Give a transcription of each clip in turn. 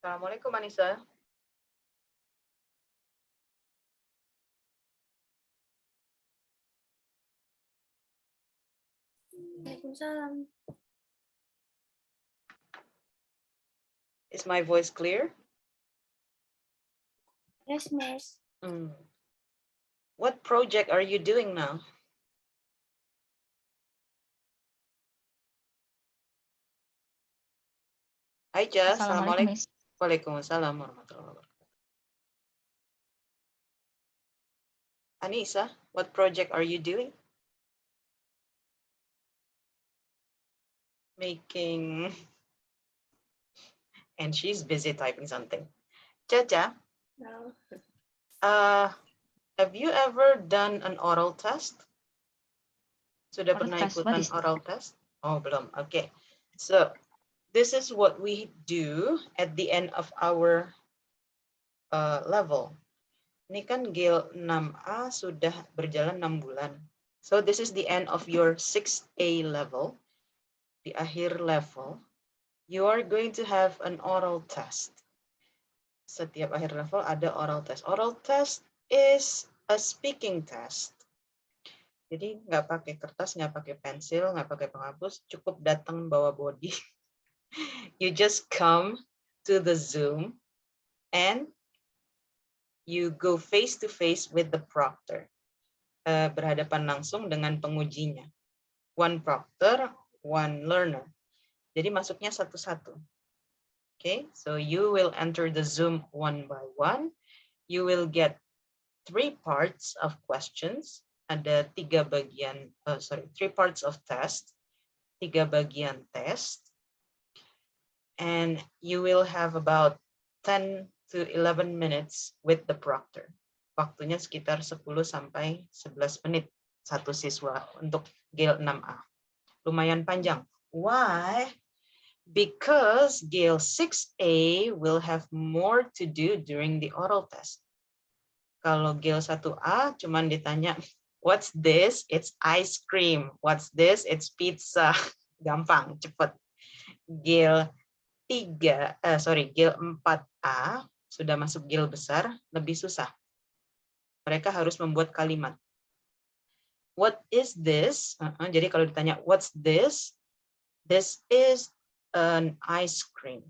Assalamualaikum Anissa. Waalaikumsalam. Is my voice clear? Yes, Miss. What project are you doing now? Hai Ja, Assalamualaikum, Miss. Waalaikumsalam warahmatullahi wabarakatuh. Anissa, what project are you doing? Making, and she's busy typing something. Caca, No. have you ever done an oral test? Sudah Oral pernah test, what ikutan is that? oral test? Oh, belum. Okay. So, this is what we do at the end of our level. Ini kan GIL 6A sudah berjalan 6 bulan. So this is the end of your 6A level. Di akhir level, you are going to have an oral test. Setiap akhir level ada oral test. Oral test is a speaking test. Jadi nggak pakai kertas, nggak pakai pensil, nggak pakai penghapus, cukup datang bawa body. You just come to the Zoom and you go face to face with the proctor. Berhadapan langsung dengan pengujinya. One proctor, one learner. Jadi masuknya satu-satu. Okay, so you will enter the Zoom one by one. You will get 3 parts of questions. Ada 3 bagian, 3 parts of test. 3 bagian test. And you will have about 10 to 11 minutes with the proctor. Waktunya sekitar 10 sampai 11 menit satu siswa untuk GIL 6A. Lumayan panjang. Why? Because GIL 6A will have more to do during the oral test. Kalau GIL 1A cuman ditanya, what's this? It's ice cream. What's this? It's pizza. Gampang, cepet. GIL 4A sudah masuk GIL besar, lebih susah. Mereka harus membuat kalimat. What is this? Jadi kalau ditanya, what's this? This is an ice cream.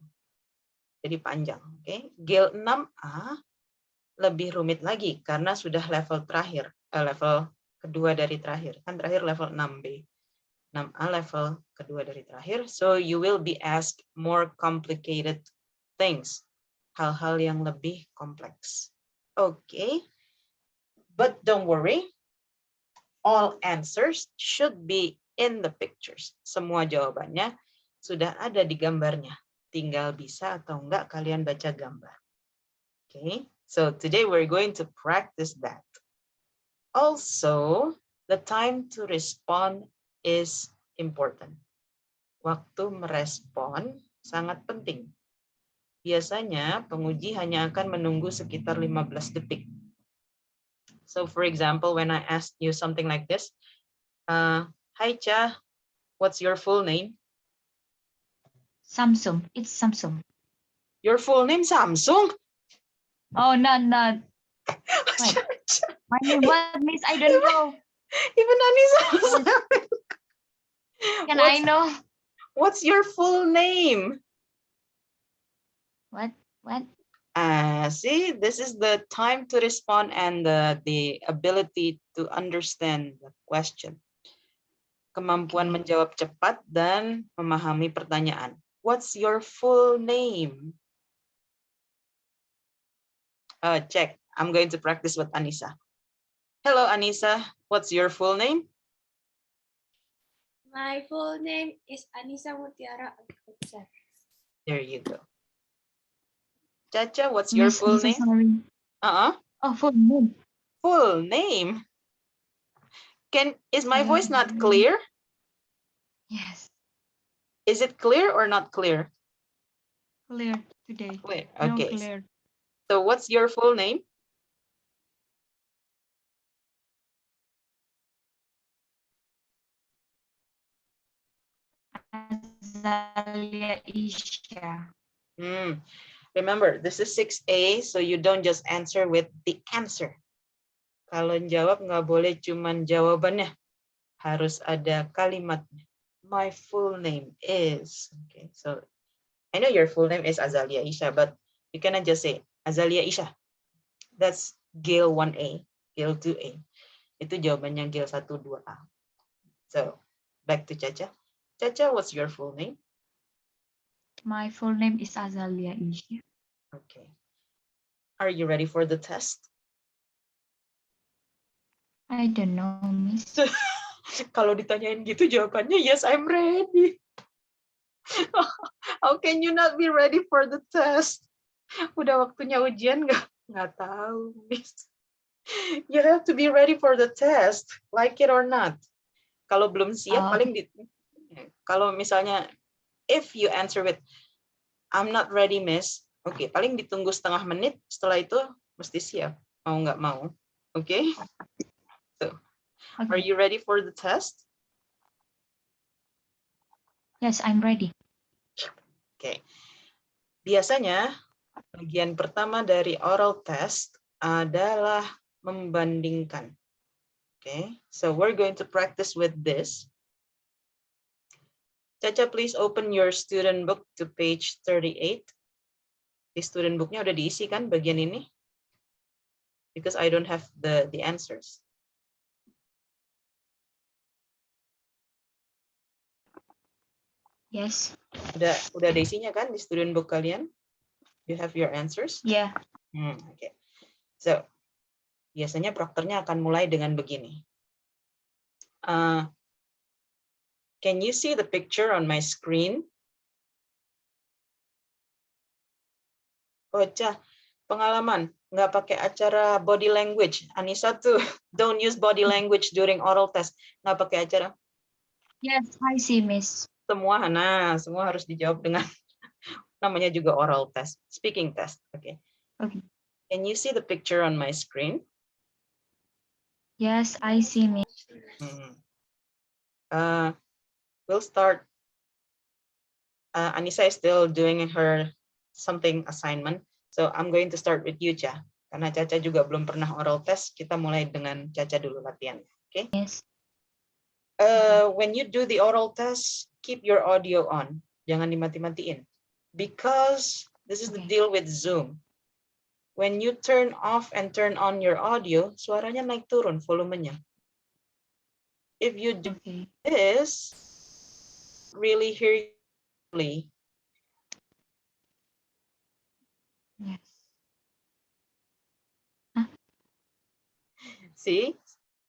Jadi panjang. Okay? GIL 6A lebih rumit lagi karena sudah level terakhir, level kedua dari terakhir. Kan terakhir level 6B. 6A level kedua dari terakhir. So you will be asked more complicated things. Hal-hal yang lebih kompleks. Okay. But don't worry. All answers should be in the pictures. Semua jawabannya sudah ada di gambarnya. Tinggal bisa atau enggak kalian baca gambar. Okay, so today we're going to practice that. Also, the time to respond is important. Waktu merespon sangat penting. Biasanya penguji hanya akan menunggu sekitar 15 detik. So for example, when I ask you something like this, hi Cha, what's your full name? Samsung. It's Samsung. Your full name Samsung? Oh, no. Wait. My name, what, Miss? I don't know. Even Anissa. Can I know? What's your full name? What? See, this is the time to respond and the ability to understand the question. Kemampuan menjawab cepat dan memahami pertanyaan. What's your full name? Check. I'm going to practice with Anissa. Hello, Anissa. What's your full name? My full name is Anissa Mutiara Agutser. There you go. Caca, what's your Miss, full I'm so name? sorry. Oh, full name. Full name. Is my voice not clear? Yes. Is it clear or not clear? Clear today. Clear. No, Okay. clear. So what's your full name? Azalia Isha. Remember, this is 6A, so you don't just answer with the answer. Kalau jawab nggak boleh cuman jawabannya, harus ada kalimatnya. My full name is. Okay, so I know your full name is Azalia Isha, but you cannot just say Azalia Isha. That's Gale 1A, Gale 2A. Itu jawabannya Gale 1, 2A. So, back to Caca. Caca, what's your full name? My full name is Azalia Isha. Okay. Are you ready for the test? I don't know, Miss. Kalau ditanyain gitu jawabannya, yes, I'm ready. How can you not be ready for the test? Udah waktunya ujian nggak tahu, Miss. You have to be ready for the test, like it or not. Kalau belum siap, kalau misalnya, if you answer with, I'm not ready, Miss. Oke, paling ditunggu setengah menit, setelah itu mesti siap, mau nggak mau. Oke? So, are you ready for the test? Yes, I'm ready. Oke. Biasanya, bagian pertama dari oral test adalah membandingkan. Okay, so we're going to practice with this. Caca, please open your student book to page 38. Di student booknya udah diisi kan bagian ini? Because I don't have the answers. Yes. Udah ada isinya kan di student book kalian? You have your answers? Yeah. Okay. So, biasanya prokternya akan mulai dengan begini. Can you see the picture on my screen? Caca, pengalaman nggak pakai acara body language. Anissa tuh don't use body language during oral test. Nggak pakai acara. Yes, I see, Miss. Semua harus dijawab dengan namanya juga oral test, speaking test. Okay. Okay. Can you see the picture on my screen? Yes, I see, Miss. We'll start. Anissa is still doing her something assignment, so I'm going to start with you, Ca. Karena Caca juga belum pernah oral test, kita mulai dengan Caca dulu latihan. Okay? Yes. When you do the oral test, keep your audio on. Jangan dimati-matiin. Because this is the deal with Zoom. When you turn off and turn on your audio, suaranya naik turun volumenya. If you do this, really hear clearly. Yes. See,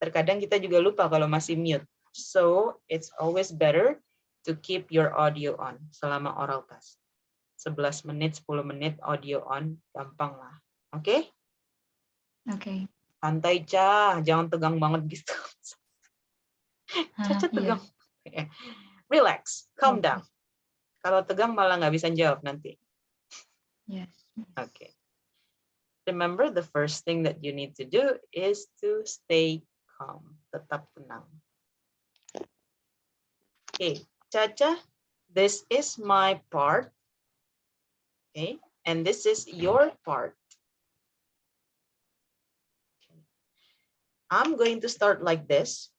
terkadang kita juga lupa kalau masih mute. So, it's always better to keep your audio on selama oral test. 11 menit, 10 menit audio on, gampang lah. Oke? Okay. Santai, Ca. Jangan tegang banget gitu. Caca tegang. Yeah. Relax, calm down. Kalau tegang malah nggak bisa jawab nanti. Yes. Okay. Remember, the first thing that you need to do is to stay calm. Tetap tenang. Okay, Caca, this is my part. Okay, and this is your part. Okay. I'm going to start like this.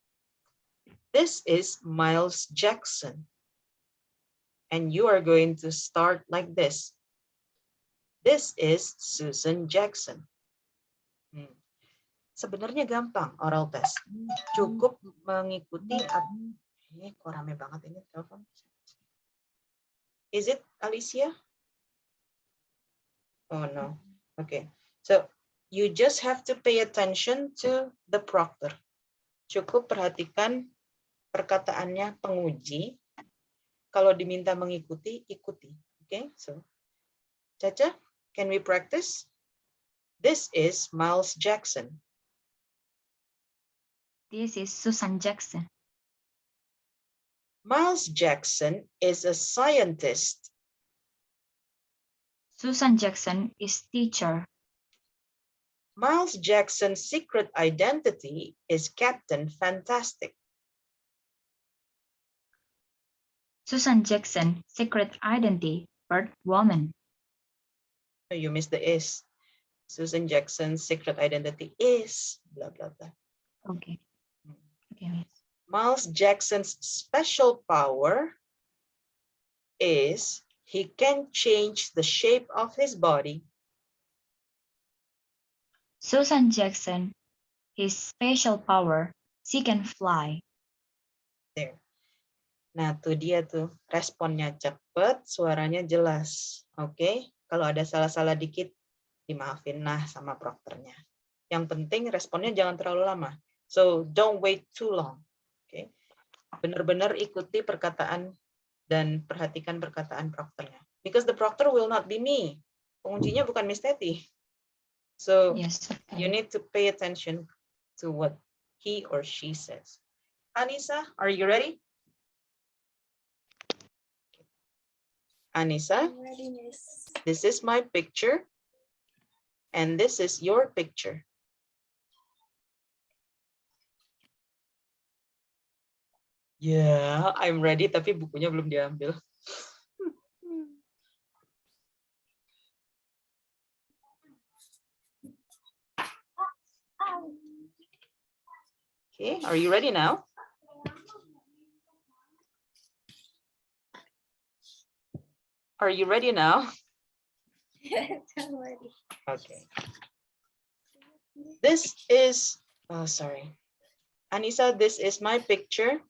This is Miles Jackson. And you are going to start like this. This is Susan Jackson. Sebenarnya gampang oral test. Cukup mengikuti. Ini kok rame banget ini telepon. Is it Alicia? Oh no. Okay. So you just have to pay attention to the proctor. Cukup perhatikan perkataannya penguji. Kalau diminta mengikuti, ikuti. Okay. So Caca, can we practice? This is Miles Jackson. This is Susan Jackson. Miles Jackson is a scientist. Susan Jackson is teacher. Miles Jackson's secret identity is Captain Fantastic. Susan Jackson secret identity, Bird Woman. Oh, you missed the is. Susan Jackson's secret identity is blah blah blah. Okay. Okay, Miss. Miles Jackson's special power is he can change the shape of his body. Susan Jackson, his special power, she can fly. There. Nah, tuh dia tuh. Responnya cepet, suaranya jelas. Oke, kalau ada salah-salah dikit, dimaafin nah sama prokternya. Yang penting responnya jangan terlalu lama. So, don't wait too long. Oke. Benar-benar ikuti perkataan dan perhatikan perkataan prokternya. Because the proctor will not be me. Penguncinya bukan Miss Teti. So, Yes. you need to pay attention to what he or she says. Anissa, are you ready? Anissa, I'm ready, Miss. this is my picture. And this is your picture. Yeah, I'm ready, tapi bukunya belum diambil. Okay, are you ready now? Are you ready now? I'm ready. Okay. This is, oh, sorry. Anissa, this is my picture.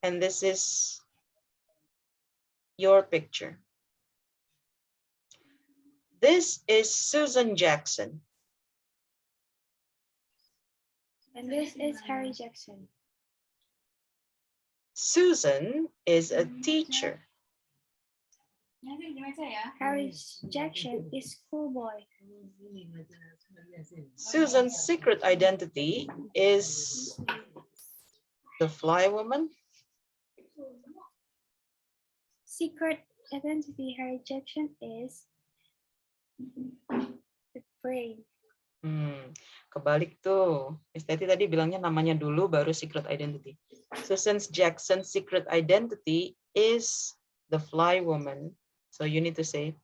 And this is your picture. This is Susan Jackson. And this is Harry Jackson. Susan is a teacher. Harry Jackson is schoolboy. Susan's secret identity is the fly woman. Secret identity Harry Jackson is the brain. Kebalik tuh. Miss Teti tadi bilangnya namanya dulu baru secret identity. Susan Jackson's secret identity is the fly woman. So you need to say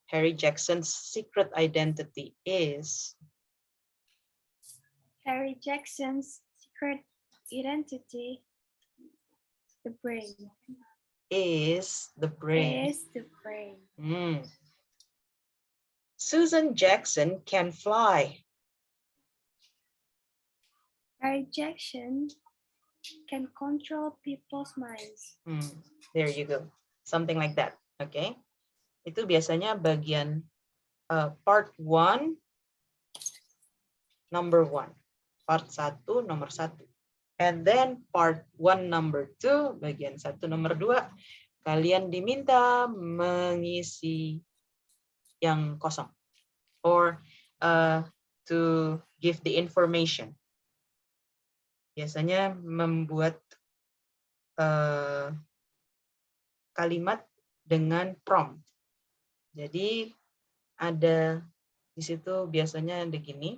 Harry Jackson's secret identity is. Harry Jackson's secret identity, the brain. Is the brain. Is the brain. Susan Jackson can fly. Harry Jackson can control people's minds. There you go. Something like that. Okay. Itu biasanya bagian part 1, number 1. Part 1, nomor 1. And then part 1, number 2, bagian 1, nomor 2. Kalian diminta mengisi yang kosong. Or to give the information. Biasanya membuat kalimat dengan prompt. Jadi ada di situ biasanya begini.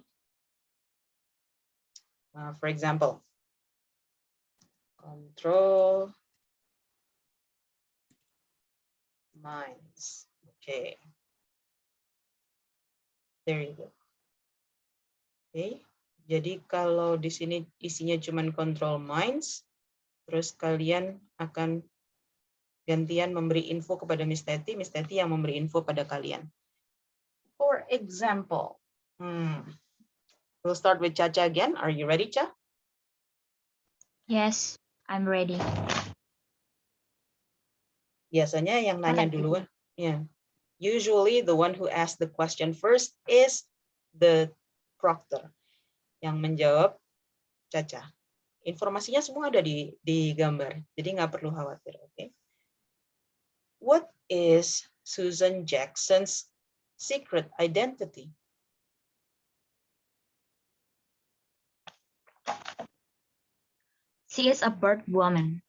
For example, control minds. Okay. There you go. Okay. Jadi kalau di sini isinya cuma control minds, terus kalian akan gantian memberi info kepada Miss Teti yang memberi info pada kalian. For example, we'll start with Caca again. Are you ready, Ca? Yes, I'm ready. Biasanya yang nanya duluan. Yeah. Usually the one who asks the question first is the proctor. Yang menjawab Caca. Informasinya semua ada di gambar, jadi nggak perlu khawatir. Okay? What is Susan Jackson's secret identity? She is a bird woman.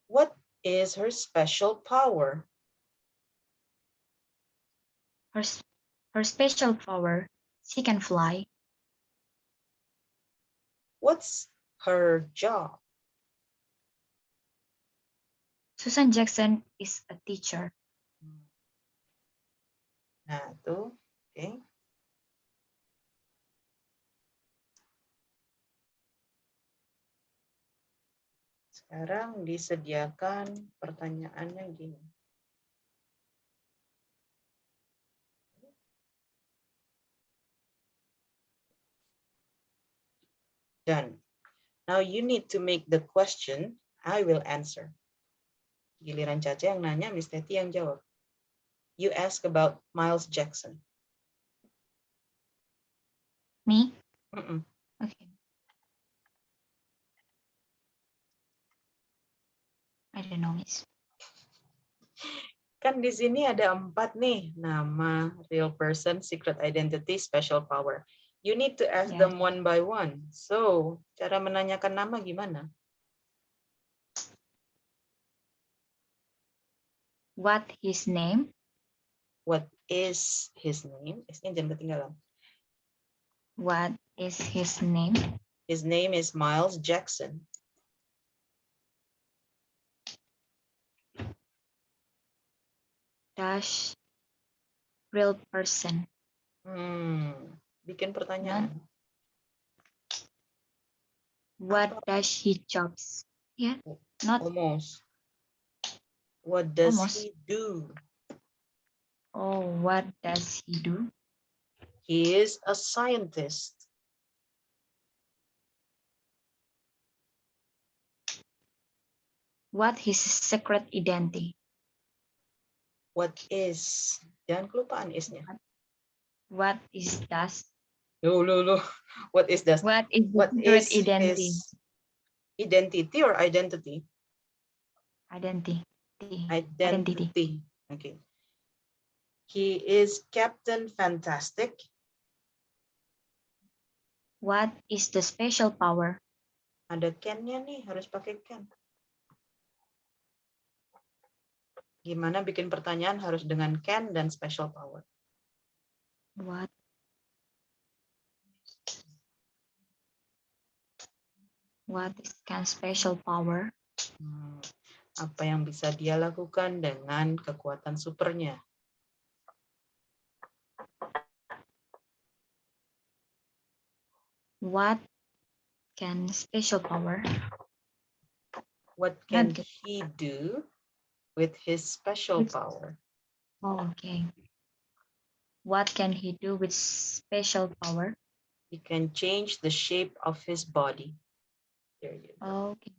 What is her special power? Her special power, she can fly. What's her job? Susan Jackson is a teacher. Nah, tuh. Oke. Sekarang disediakan pertanyaannya gini. Done. Now you need to make the question, I will answer. Giliran Caca yang nanya, Miss Teti yang jawab. You ask about Miles Jackson. Me? Mm-mm. Okay. I don't know, Miss. Kan di sini ada 4 nih, nama, real person, secret identity, special power. You need to ask Yeah. them one by one. So, cara menanyakan nama gimana? What his name? What is his name? S-nya jangan ketinggalan. What is his name? His name is Miles Jackson. Dash real person. Bikin pertanyaan. What does he jobs? Yeah, not Almost. What does almost. he do? Oh, what does he do? He is a scientist. What his secret identity? What is? Jangan kelupaan is-nya. What is that? Loh. What is that? What is the What secret is identity? his identity or identity? Identity. Identity. Okay. He is Captain Fantastic. What is the special power? Ada can-nya nih, harus pakai can. Gimana bikin pertanyaan harus dengan can dan special power. What is can special power? Apa yang bisa dia lakukan dengan kekuatan supernya? What can special power? What can he do with his special power? Oh, okay. What can he do with special power? He can change the shape of his body. There you go. Okay.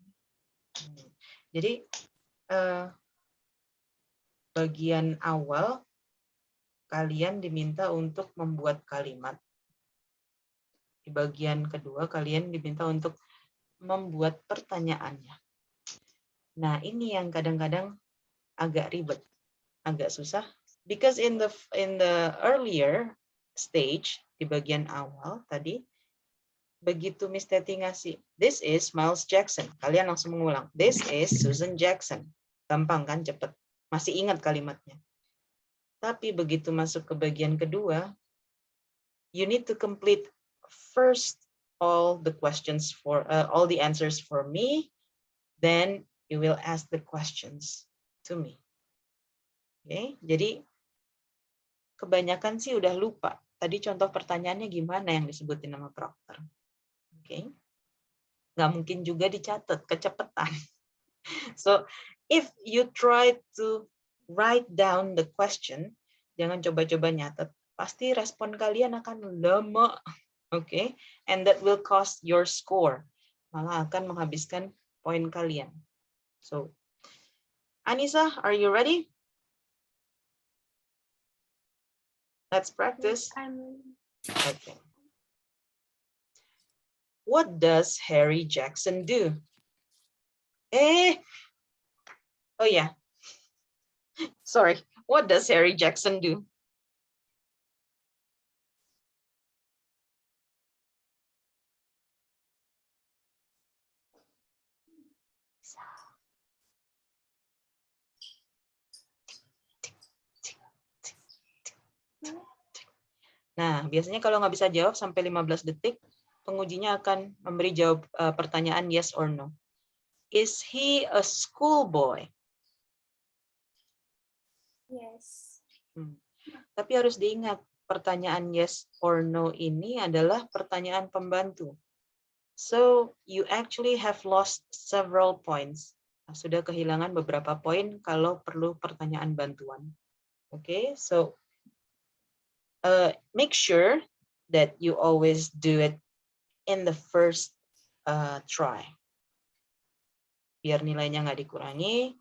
Jadi bagian awal kalian diminta untuk membuat kalimat. Di bagian kedua kalian diminta untuk membuat pertanyaannya. Nah, ini yang kadang-kadang agak ribet, agak susah. Because in the earlier stage, di bagian awal tadi, begitu Miss Teti ngasih, this is Miles Jackson, kalian langsung mengulang, this is Susan Jackson. Gampang kan, cepet. Masih ingat kalimatnya. Tapi begitu masuk ke bagian kedua, you need to complete first all the questions for all the answers for me, then you will ask the questions to me. Oke, jadi kebanyakan sih udah lupa. Tadi contoh pertanyaannya gimana yang disebutin nama Proctor. Oke, nggak mungkin juga dicatat, kecepatan. So, if you try to write down the question, jangan coba-coba nyatet. Pasti respon kalian akan lama. Oke, and that will cost your score. Malah akan menghabiskan poin kalian. So, Anissa, are you ready? Let's practice. Okay. What does Harry Jackson do? Oh yeah. Sorry. What does Harry Jackson do? Nah, biasanya kalau nggak bisa jawab sampai 15 detik, pengujinya akan memberi jawab pertanyaan yes or no. Is he a schoolboy? Yes. Tapi harus diingat, pertanyaan yes or no ini adalah pertanyaan pembantu. So, you actually have lost several points. Sudah kehilangan beberapa poin kalau perlu pertanyaan bantuan. Okay, so make sure that you always do it in the first try. Biar nilainya nggak dikurangi,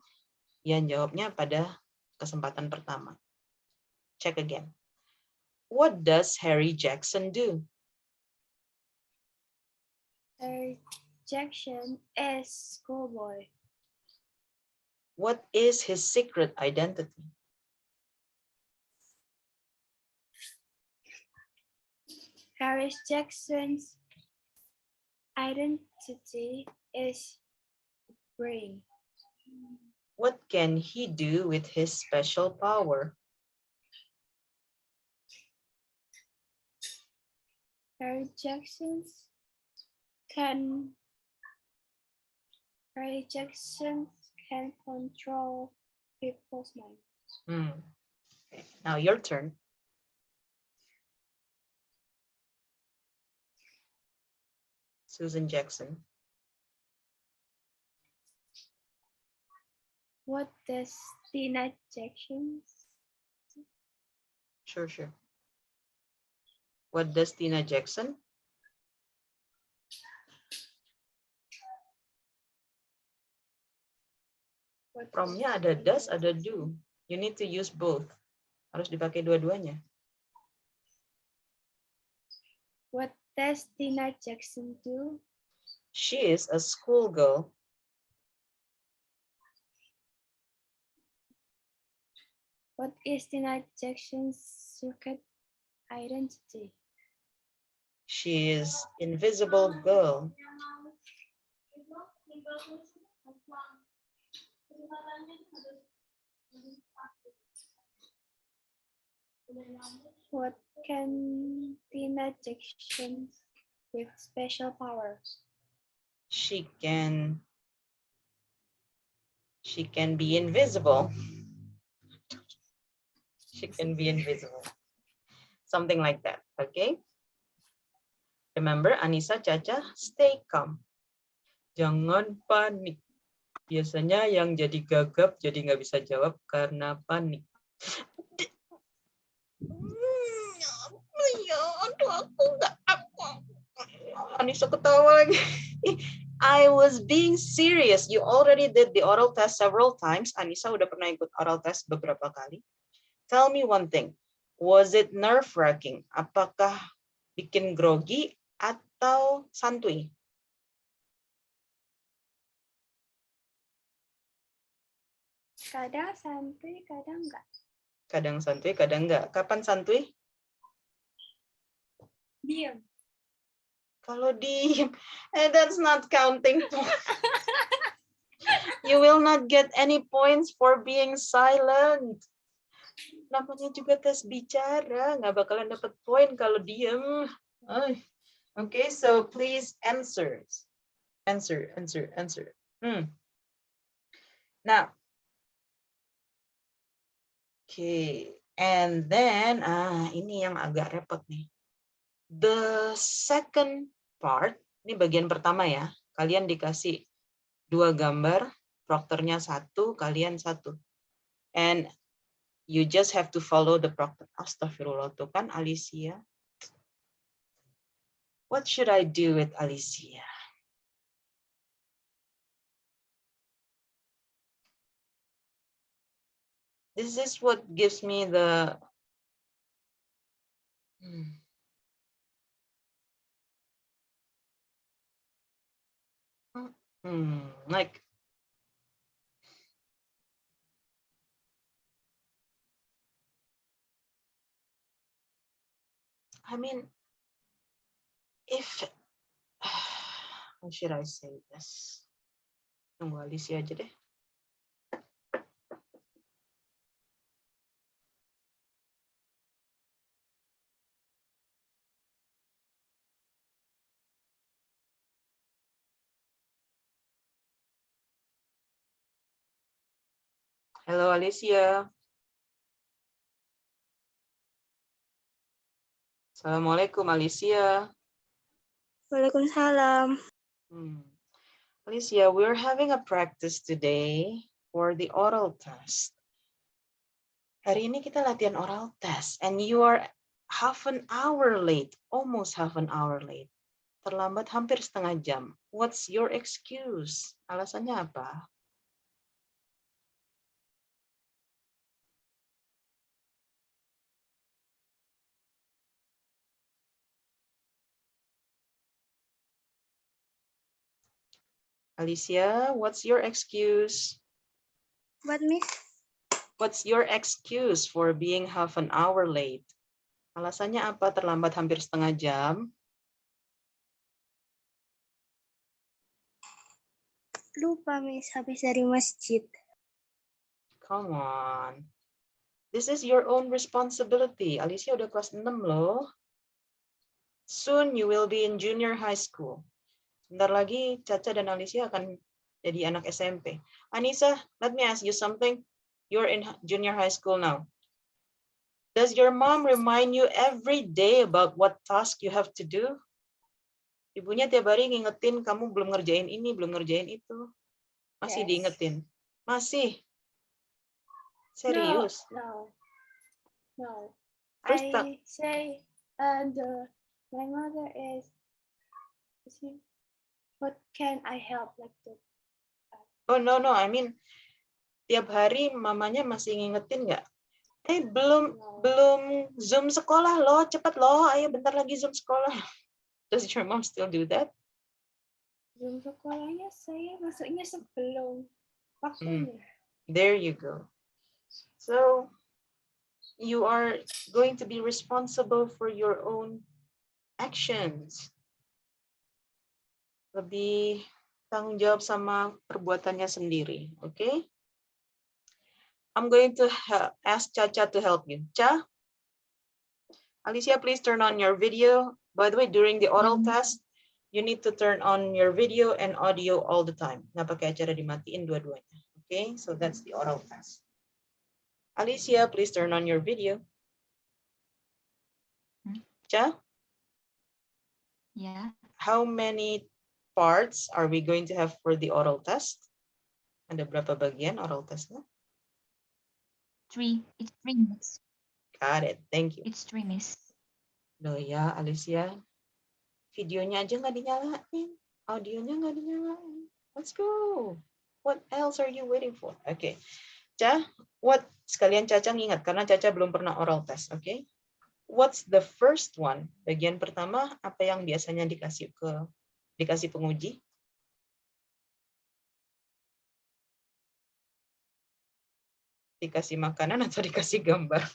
yang jawabnya pada kesempatan pertama. Check again. What does Harry Jackson do? Harry Jackson is schoolboy. What is his secret identity? Harry Jackson's identity is brain. What can he do with his special power? Harry Jackson can control people's minds. Okay. Now your turn. Susan Jackson. What does Tina Jackson? Sure. What does Tina Jackson? From-nya ada does, ada do. You need to use both. Harus dipakai dua-duanya. What does Tina Jackson do? She is a schoolgirl. What is Tina Jackson's secret identity? She is invisible girl. What can Tina Jackson with special powers? She can be invisible. She can be invisible. Something like that, okay? Remember, Anissa, Caca, stay calm. Jangan panik. Biasanya yang jadi gagap jadi nggak bisa jawab karena panik. Anissa ketawa lagi. I was being serious. You already did the oral test several times. Anissa udah pernah ikut oral test beberapa kali. Tell me one thing. Was it nerve-wracking? Apakah bikin grogi atau santuy? Kadang santuy, kadang enggak. Kadang santuy, kadang enggak. Kapan santuy? Diam. Kalau diem, that's not counting. You will not get any points for being silent. Namanya juga tes bicara, nggak bakalan dapat poin kalau diem. Okay, so please answer. Answer. Now, okay, and then ini yang agak repot nih. The second part, ini bagian pertama ya. Kalian dikasih 2 gambar, prokternya 1, kalian 1. And you just have to follow the proctor. Astagfirullah, tuh kan Alicia. What should I do with Alicia? This is what gives me the like I mean, if how should I say this? Tunggu Alicia aja deh. Hello Alicia. Assalamualaikum, Alicia. Waalaikumsalam. Alicia, we're having a practice today for the oral test. Hari ini kita latihan oral test, and you are half an hour late, almost half an hour late. Terlambat hampir setengah jam. What's your excuse? Alasannya apa? Alicia, what's your excuse? What, Miss? What's your excuse for being half an hour late? Alasannya apa terlambat hampir setengah jam? Lupa, Miss. Habis dari masjid. Come on. This is your own responsibility. Alicia udah kelas 6 loh. Soon you will be in junior high school. Bentar lagi Caca dan Alicia akan jadi anak SMP. Anissa, let me ask you something. You're in junior high school now. Does your mom remind you every day about what task you have to do? Ibunya tiap hari ngingetin kamu belum ngerjain ini, belum ngerjain itu. Masih Yes. diingetin? Masih? Serius? No. Terus I say my mother is what can I help like that? Oh no, I mean tiap hari mamanya masih ngingetin nggak? Belum Zoom sekolah loh, cepet loh, ayo bentar lagi Zoom sekolah. Does your mom still do that? Zoom sekolahnya saya masuknya sebelum waktunya. There you go. So you are going to be responsible for your own actions. Lebih tanggung jawab sama perbuatannya sendiri, okay? I'm going to ask Caca to help you. Ca, Alicia, please turn on your video. By the way, during the oral test, you need to turn on your video and audio all the time. Nggak pakai acara dimatiin dua-duanya. Okay, so that's the oral test. Alicia, please turn on your video. Ca? Yeah. How many parts are we going to have for the oral test? Ada berapa bagian oral testnya? 3. It's 3 minutes. Got it. Thank you. It's 3 minutes. Loh ya, Alicia. Videonya aja nggak dinyalain. Audionya nggak dinyalain. Let's go. What else are you waiting for? Okay. Ca, sekalian Caca ngingat karena Caca belum pernah oral test, okay? What's the first one? Bagian pertama apa yang biasanya dikasih penguji? Dikasih makanan atau dikasih gambar?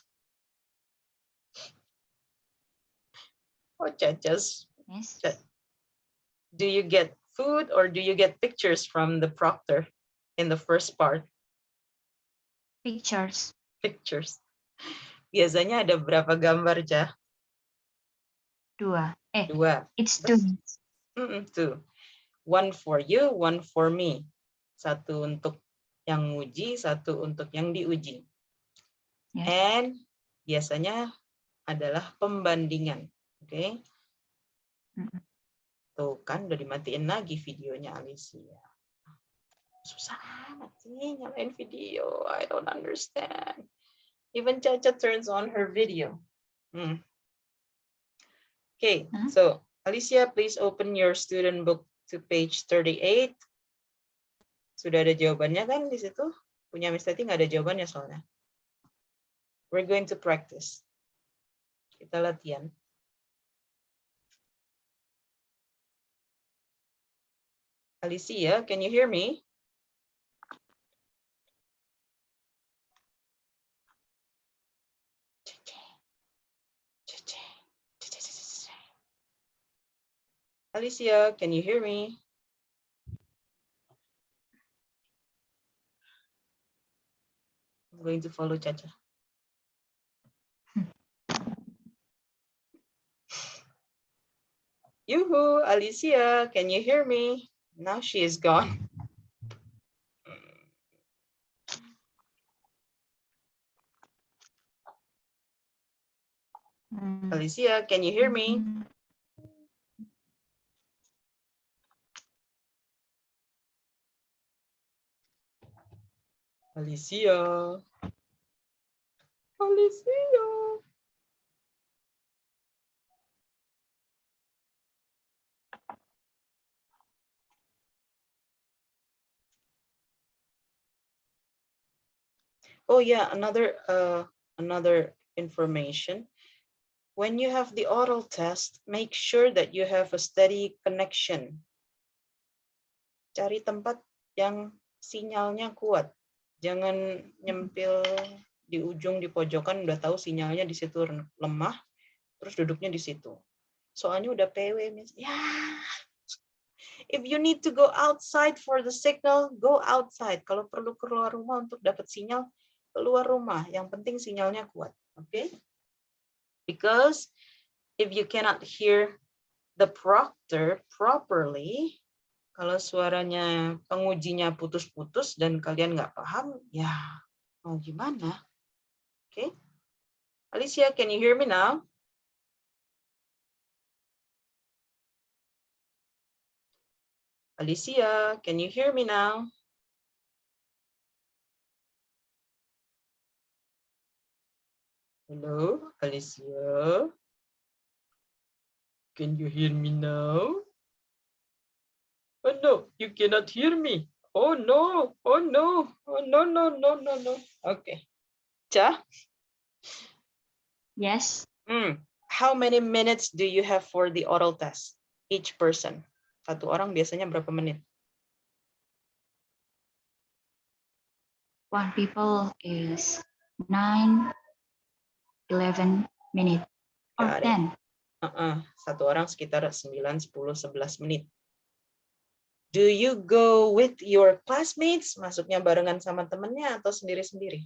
Oh, Caca's. Yes. Do you get food or do you get pictures from the proctor in the first part? Pictures. Pictures. Biasanya ada berapa gambar, Ca? 2. 2. It's 2 minutes. 2. One for you, one for me. Satu untuk yang nguji, satu untuk yang diuji. Yes. And biasanya adalah pembandingan. Oke. Okay? Tuh kan udah dimatiin lagi videonya Alicia. Susah amat sih nyalain video. I don't understand. Even Caca turns on her video. Okay, so Alicia, please open your student book to page 38. Sudah ada jawabannya kan di situ? Punya Miss Tati nggak ada jawabannya soalnya. We're going to practice. Kita latihan. Alicia, can you hear me? Alicia, can you hear me? I'm going to follow Caca. Yoo-hoo, Alicia, can you hear me? Now she is gone. Alicia, can you hear me? Alicia. Alicia. Oh yeah, another information. When you have the oral test, make sure that you have a steady connection. Cari tempat yang sinyalnya kuat. Jangan nyempil di ujung di pojokan, udah tahu sinyalnya di situ lemah, terus duduknya di situ. Soalnya udah PW, Miss. Ya. If you need to go outside for the signal, go outside. Kalau perlu keluar rumah untuk dapat sinyal, keluar rumah. Yang penting sinyalnya kuat. Okay? Because if you cannot hear the proctor properly, kalau suaranya pengujinya putus-putus dan kalian nggak paham, ya mau gimana? Okay? Alicia, can you hear me now? Alicia, can you hear me now? Hello, Alicia. Can you hear me now? Oh no, you cannot hear me. Oh no, oh no, oh no, no, no, no, no. Okay. Cha? Yes. How many minutes do you have for the oral test? Each person. Satu orang biasanya berapa menit? One people is 9, 11 minutes or Got it. 10. Satu orang sekitar 9, 10, 11 menit. Do you go with your classmates? Masuknya barengan sama temennya atau sendiri-sendiri?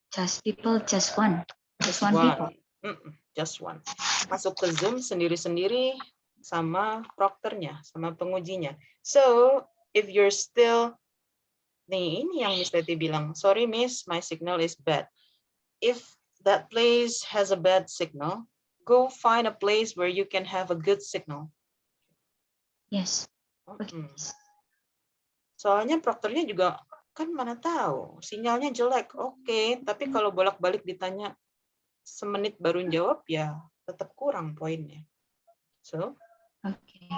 Just people, just one. Just one people. Just one. Masuk ke Zoom sendiri-sendiri sama proctornya, sama pengujinya. So, if you're still, nih ini yang Miss Teti bilang, sorry Miss, my signal is bad. If that place has a bad signal, go find a place where you can have a good signal. Yes. Okay. Soalnya proctornya juga kan mana tahu sinyalnya jelek. Oke, tapi kalau bolak-balik ditanya semenit baru jawab ya tetap kurang poinnya. So, Okay.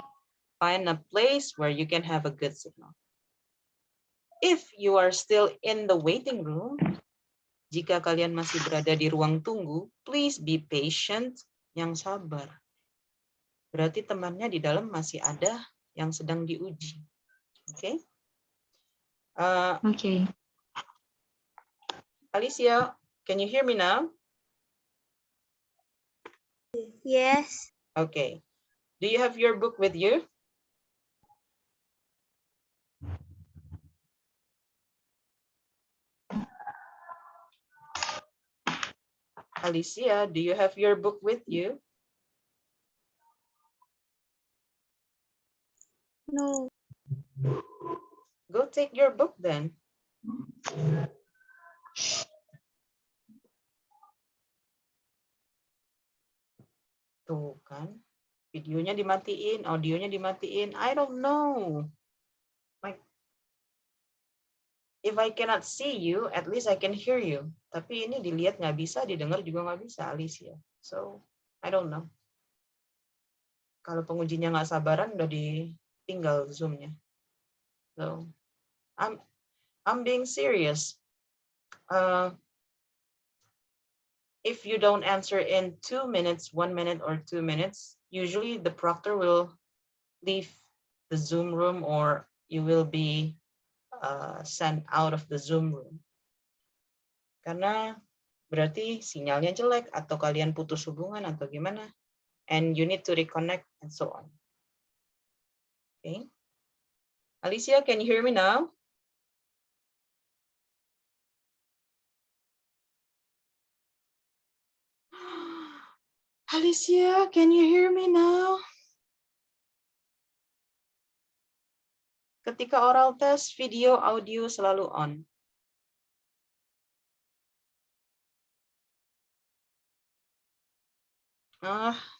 find a place where you can have a good signal. If you are still in the waiting room, jika kalian masih berada di ruang tunggu, please be patient, yang sabar. Berarti temannya di dalam masih ada yang sedang diuji. Oke? Okay. Alicia, can you hear me now? Yes. Okay. Do you have your book with you? Alicia, do you have your book with you? No. Go take your book then. Tuh kan, videonya dimatiin, audionya dimatiin. I don't know. Like, if I cannot see you, at least I can hear you. Tapi ini dilihat nggak bisa, didengar juga nggak bisa, Alicia. So, I don't know. Kalau pengujinya nggak sabaran, udah ditinggal Zoom-nya. So, I'm being serious. If you don't answer in 2 minutes, 1 minute or 2 minutes, usually the proctor will leave the Zoom room or you will be sent out of the Zoom room. Karena berarti sinyalnya jelek atau kalian putus hubungan atau gimana. And you need to reconnect and so on. Okay. Alicia, can you hear me now? Alicia, can you hear me now? Ketika oral test, video, audio selalu on.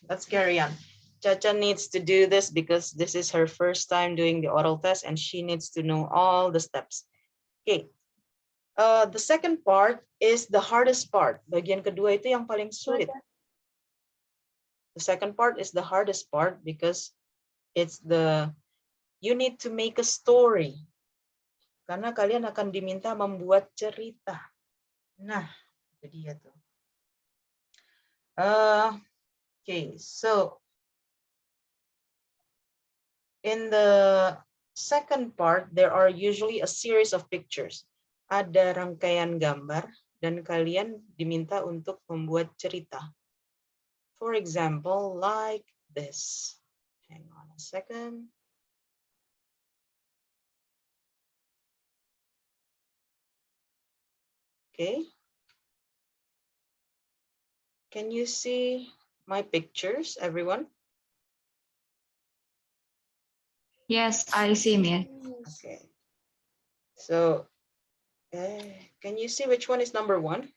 Let's carry on. Chacha needs to do this because this is her first time doing the oral test and she needs to know all the steps. Okay. The second part is the hardest part. Bagian kedua itu yang paling sulit. The second part is the hardest part because it's you need to make a story. Karena kalian akan diminta membuat cerita. Nah, itu dia tuh. Okay, so in the second part, there are usually a series of pictures. Ada rangkaian gambar dan kalian diminta untuk membuat cerita. For example, like this. Hang on a second. Okay. Can you see my pictures, everyone? Yes, I see, Miss. Okay. So, can you see which one is number 1?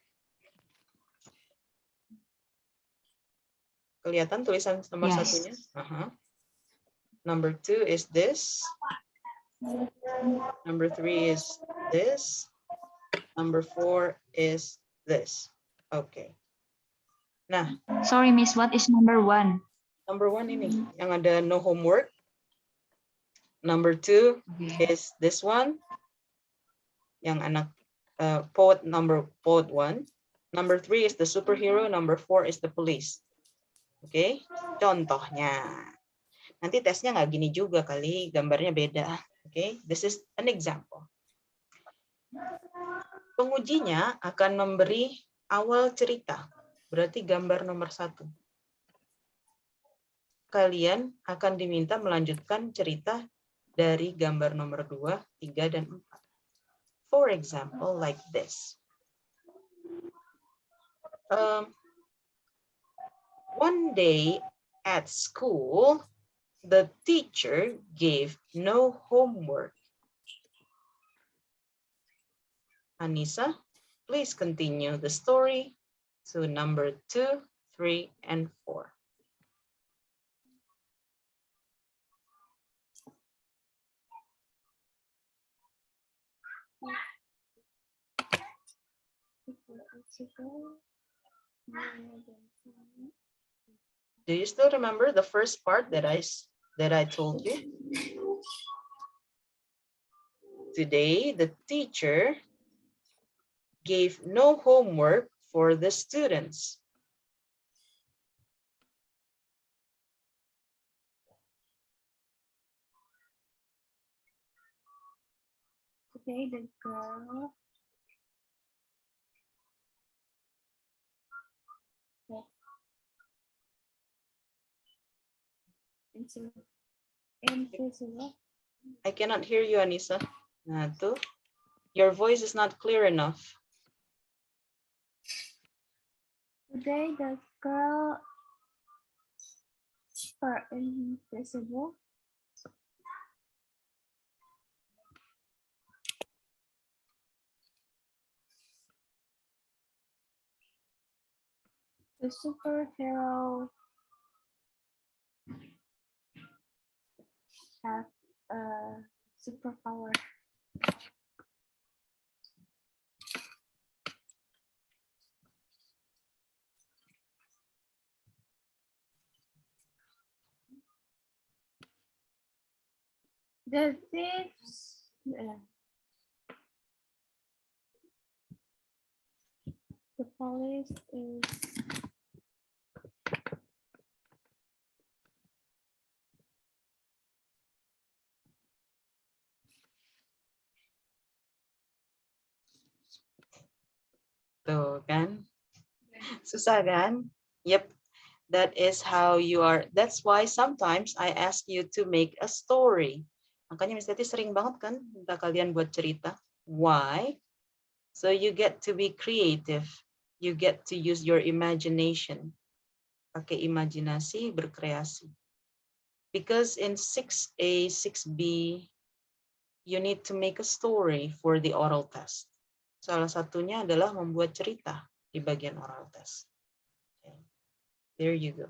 Kelihatan tulisan nomor Yes. satunya? Number 2 is this. Number 3 is this. Number 4 is this. Okay. Nah, Sorry, Miss, what is number 1? number 1 ini, yang ada no homework. Number 2 Okay. is this one. Yang anak poet 1. Number 3 is the superhero. Number 4 is the police. Oke, contohnya. Nanti tesnya nggak gini juga kali, gambarnya beda. Oke, this is an example. Pengujinya akan memberi awal cerita. Berarti gambar nomor 1. Kalian akan diminta melanjutkan cerita dari gambar nomor 2, 3, dan 4. For example, like this. One day at school, the teacher gave no homework. Anissa, please continue the story to number 2, 3, and 4. Do you still remember the first part that I told you? Today, the teacher gave no homework for the students. Today the girl invisible. I cannot hear you, Anissa. Nah, tuh. Your voice is not clear enough. Today the girl are invisible. The superhero have a superpower. The thieves. The police is Tuh kan? Susah kan? Yep. That is how you are. That's why sometimes I ask you to make a story. Makanya Miss Teti sering banget kan minta kalian buat cerita. Why? So you get to be creative. You get to use your imagination. Pakai imajinasi, berkreasi. Because in 6A, 6B, you need to make a story for the oral test. Salah satunya adalah membuat cerita di bagian oral test. Okay. There you go.